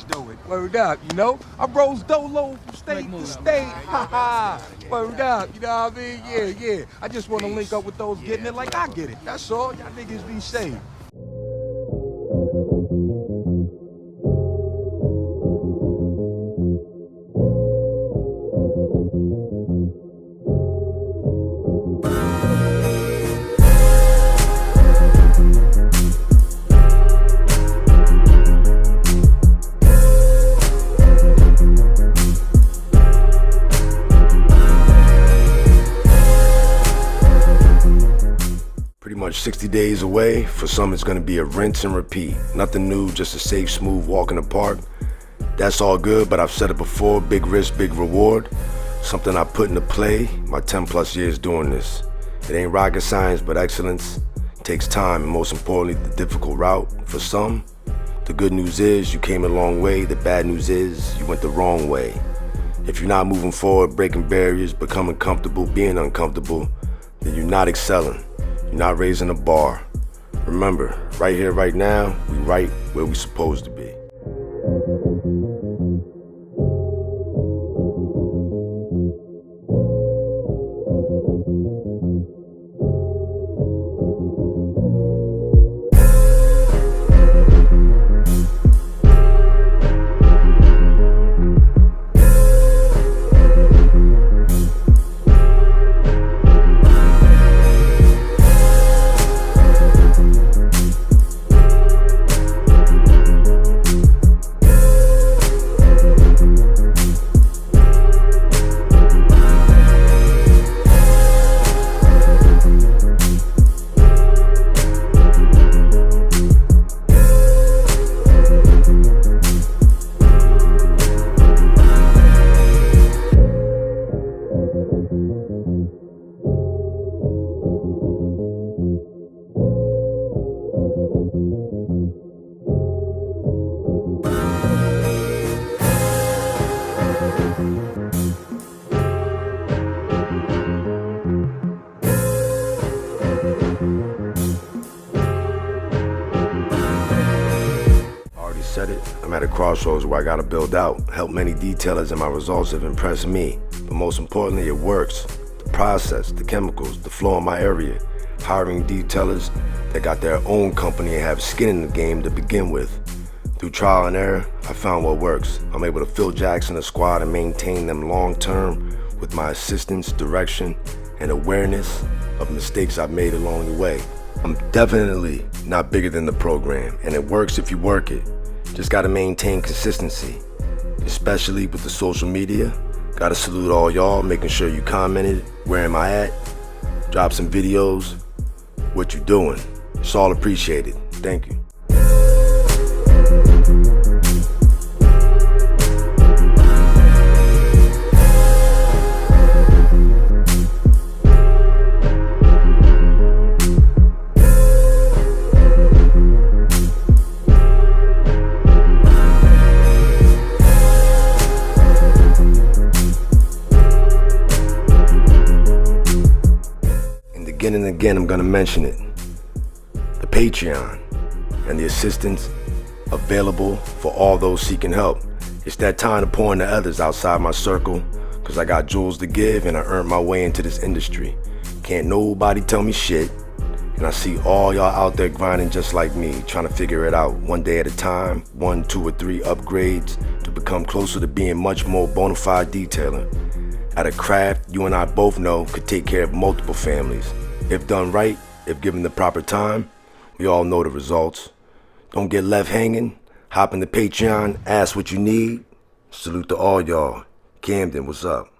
though it. Word up, you know? I rose dolo from state to state. Ha ha. Word up, you know what I mean? Yeah, yeah. I just want to link up with those getting it like I get it. That's all. Y'all niggas be safe. Pretty much 60 days away. For some, it's gonna be a rinse and repeat. Nothing new, just a safe, smooth walk in the park. That's all good, but I've said it before, big risk, big reward. Something I put into play, my 10 plus years doing this. It ain't rocket science, but excellence takes time, and most importantly, the difficult route. For some, the good news is you came a long way. The bad news is you went the wrong way. If you're not moving forward, breaking barriers, becoming comfortable, being uncomfortable, then you're not excelling. You're not raising the bar. Remember, right here, right now, we right where we supposed to be. Said it, I'm at a crossroads where I gotta build out, help many detailers, and my results have impressed me. But most importantly, it works. The process, the chemicals, the flow in my area, hiring detailers that got their own company and have skin in the game to begin with. Through trial and error, I found what works. I'm able to fill Jackson a squad and maintain them long term with my assistance, direction, and awareness of mistakes I've made along the way. I'm definitely not bigger than the program, and it works if you work it. Just gotta maintain consistency, especially with the social media. Gotta salute all y'all, making sure you commented, where am I at? Drop some videos, what you doing? It's all appreciated. Thank you. Again and again, I'm gonna mention it. The Patreon and the assistance available for all those seeking help. It's that time to pour into others outside my circle, cause I got jewels to give and I earned my way into this industry. Can't nobody tell me shit. And I see all y'all out there grinding just like me, trying to figure it out one day at a time, 1, 2, or 3 upgrades to become closer to being much more bona fide detailer. At a craft you and I both know could take care of multiple families. If done right, if given the proper time, we all know the results. Don't get left hanging. Hop in the Patreon, ask what you need. Salute to all y'all. Camden, what's up?